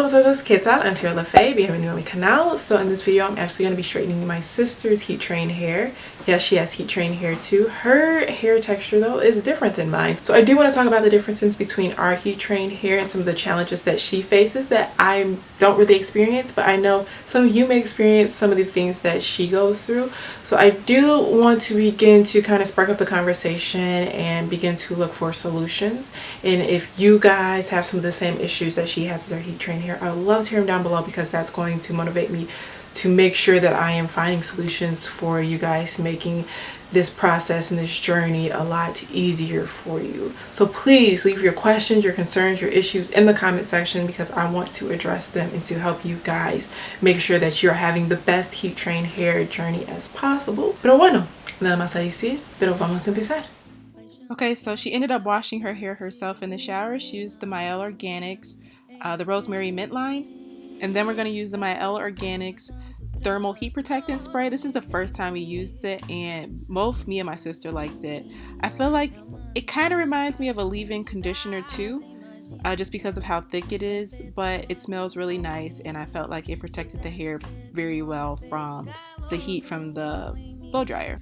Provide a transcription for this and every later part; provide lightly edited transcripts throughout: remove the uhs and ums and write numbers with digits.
todos, ¿qué tal? I'm Tierra Lafay, bienvenido a mi canal. So in this video, I'm actually going to be straightening my sister's heat train hair. Yes, she has heat train hair too. Her hair texture though is different than mine. So I do want to talk about the differences between our heat train hair and some of the challenges that she faces that I don't really experience, but I know some of you may experience some of the things that she goes through. So I do want to begin to kind of spark up the conversation and begin to look for solutions. And if you guys have some of the same issues that she has with her heat train hair, I would love to hear them down below, because that's going to motivate me to make sure that I am finding solutions for you guys, making this process and this journey a lot easier for you. So please leave your questions, your concerns, your issues in the comment section, because I want to address them and to help you guys make sure that you're having the best heat train hair journey as possible. Pero bueno, nada más a decir, pero vamos a empezar. Okay, so she ended up washing her hair herself in the shower. She used the Mielle Organics, the Rosemary Mint line. And then we're going to use the Mielle Organics Thermal Heat Protectant Spray. This is the first time we used it, and both me and my sister liked it. I feel like it kind of reminds me of a leave-in conditioner too, just because of how thick it is, but it smells really nice, and I felt like it protected the hair very well from the heat from the blow dryer.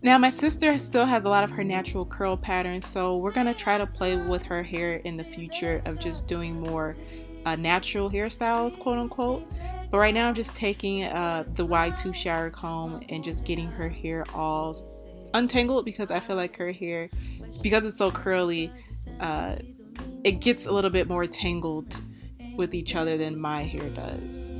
Now my sister still has a lot of her natural curl patterns, so we're going to try to play with her hair in the future of just doing more natural hairstyles, quote unquote. But right now I'm just taking the Y2 shower comb and just getting her hair all untangled, because I feel like her hair, because it's so curly, it gets a little bit more tangled with each other than my hair does.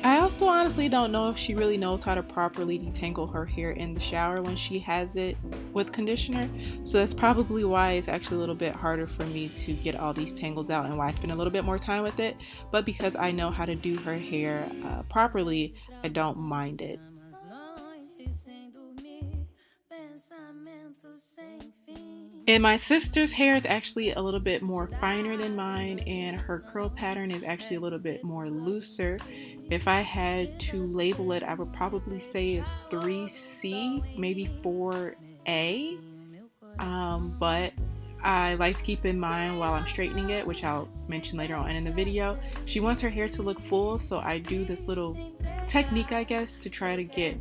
I also honestly don't know if she really knows how to properly detangle her hair in the shower when she has it with conditioner, so that's probably why it's actually a little bit harder for me to get all these tangles out, and why I spend a little bit more time with it. But because I know how to do her hair properly, I don't mind it. And my sister's hair is actually a little bit more finer than mine, and her curl pattern is actually a little bit more looser. If I had to label it, I would probably say it's 3C, maybe 4A. But I like to keep in mind while I'm straightening it, which I'll mention later on in the video, she wants her hair to look full, so I do this little technique, I guess, to try to get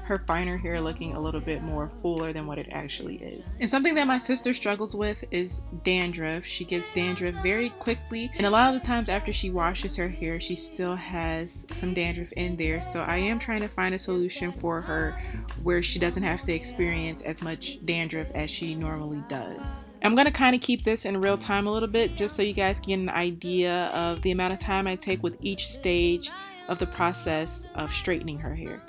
her finer hair looking a little bit more fuller than what it actually is. And something that my sister struggles with is dandruff. She gets dandruff very quickly, and a lot of the times after she washes her hair, she still has some dandruff in there. So I am trying to find a solution for her where she doesn't have to experience as much dandruff as she normally does. I'm going to kind of keep this in real time a little bit, just so you guys can get an idea of the amount of time I take with each stage of the process of straightening her hair.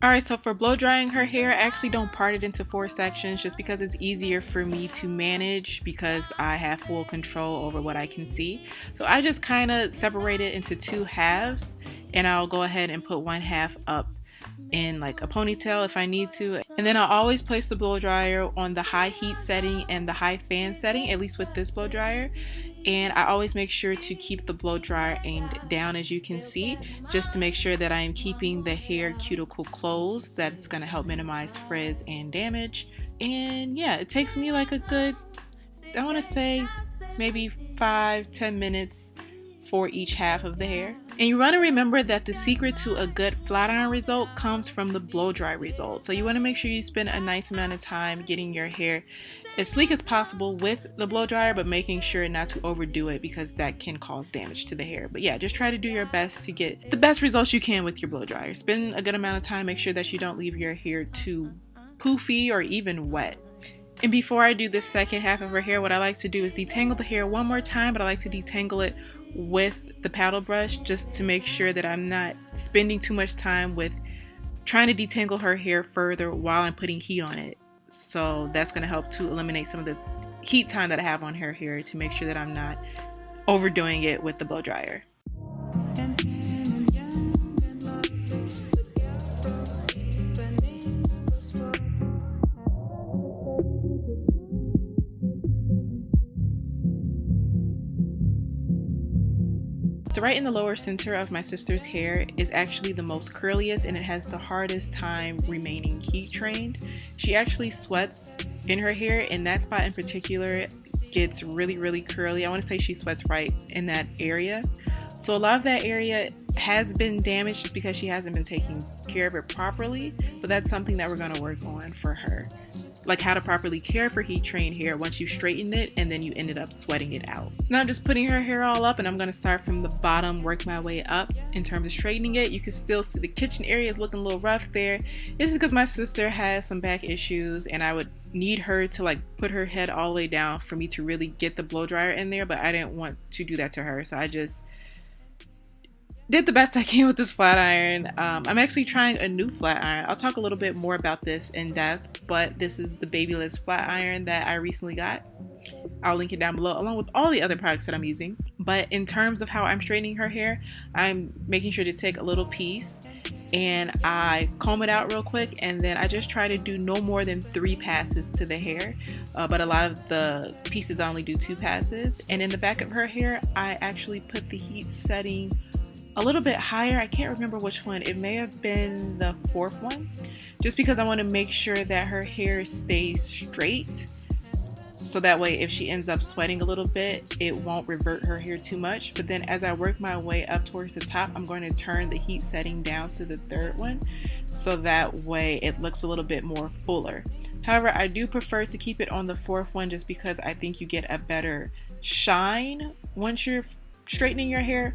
Alright, so for blow drying her hair, I actually don't part it into 4 sections, just because it's easier for me to manage, because I have full control over what I can see. So I just kind of separate it into 2 halves, and I'll go ahead and put one half up in like a ponytail if I need to. And then I'll always place the blow dryer on the high heat setting and the high fan setting, at least with this blow dryer. And I always make sure to keep the blow dryer aimed down, as you can see, just to make sure that I am keeping the hair cuticle closed. That's going to help minimize frizz and damage. And yeah, it takes me like a good, I want to say maybe 5-10 minutes for each half of the hair. And you want to remember that the secret to a good flat iron result comes from the blow dry result. So you want to make sure you spend a nice amount of time getting your hair as sleek as possible with the blow dryer, but making sure not to overdo it, because that can cause damage to the hair. But yeah, just try to do your best to get the best results you can with your blow dryer. Spend a good amount of time, make sure that you don't leave your hair too poofy or even wet. And before I do this second half of her hair, what I like to do is detangle the hair one more time, but I like to detangle it with the paddle brush, just to make sure that I'm not spending too much time with trying to detangle her hair further while I'm putting heat on it. So that's going to help to eliminate some of the heat time that I have on her hair, to make sure that I'm not overdoing it with the blow dryer. So right in the lower center of my sister's hair is actually the most curliest, and it has the hardest time remaining heat trained. She actually sweats in her hair, and that spot in particular gets really curly. I want to say she sweats right in that area. So a lot of that area has been damaged just because she hasn't been taking care of it properly. But that's something that we're going to work on for her. Like how to properly care for heat trained hair once you straighten it and then you ended up sweating it out. So now I'm just putting her hair all up, and I'm going to start from the bottom, work my way up in terms of straightening it. You can still see the kitchen area is looking a little rough there. This is because my sister has some back issues and I would need her to like put her head all the way down for me to really get the blow dryer in there, but I didn't want to do that to her, so I just did the best I can with this flat iron. I'm actually trying a new flat iron. I'll talk a little bit more about this in depth, but this is the Babyliss flat iron that I recently got. I'll link it down below along with all the other products that I'm using. But in terms of how I'm straightening her hair, I'm making sure to take a little piece and I comb it out real quick, and then I just try to do no more than 3 passes to the hair, but a lot of the pieces I only do 2 passes. And in the back of her hair, I actually put the heat setting a little bit higher. I can't remember which one. It may have been the 4th one, just because I want to make sure that her hair stays straight, so that way if she ends up sweating a little bit, it won't revert her hair too much. But then as I work my way up towards the top, I'm going to turn the heat setting down to the 3rd one, so that way it looks a little bit more fuller. However, I do prefer to keep it on the 4th one just because I think you get a better shine once you're straightening your hair.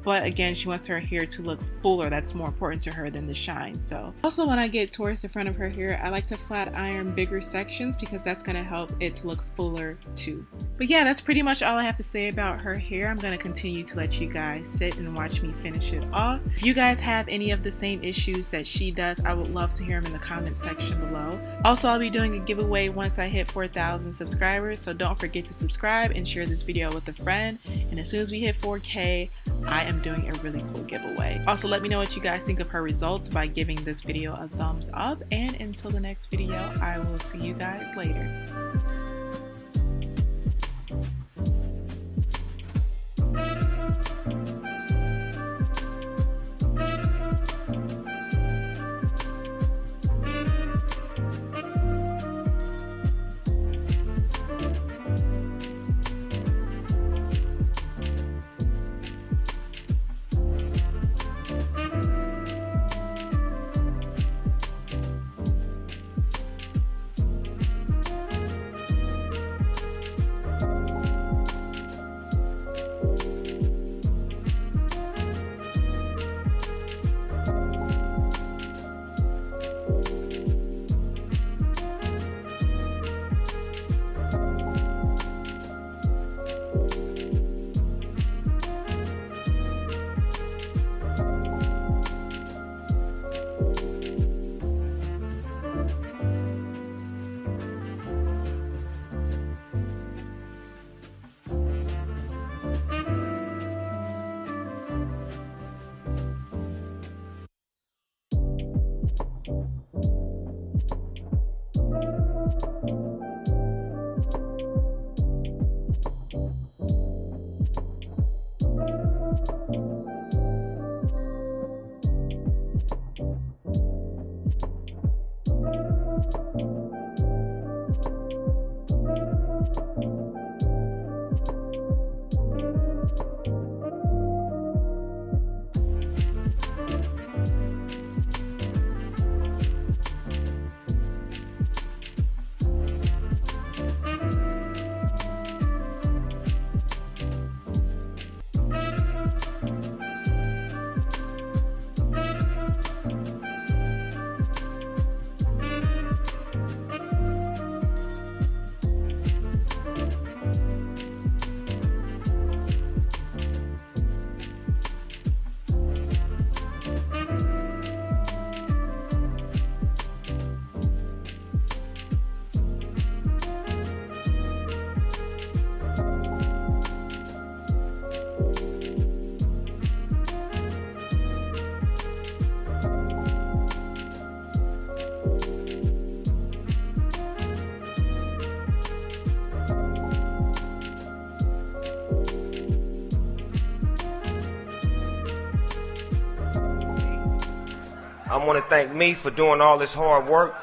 But again, she wants her hair to look fuller. That's more important to her than the shine. So also, when I get towards the front of her hair, I like to flat iron bigger sections because that's going to help it to look fuller too. But yeah, that's pretty much all I have to say about her hair. I'm going to continue to let you guys sit and watch me finish it off. If you guys have any of the same issues that she does, I would love to hear them in the comment section below. Also, I'll be doing a giveaway once I hit 4,000 subscribers, so don't forget to subscribe and share this video with a friend. And as soon as we hit 4K, I am doing a really cool giveaway. Also, let me know what you guys think of her results by giving this video a thumbs up. And until the next video, I will see you guys later. I want to thank me for doing all this hard work.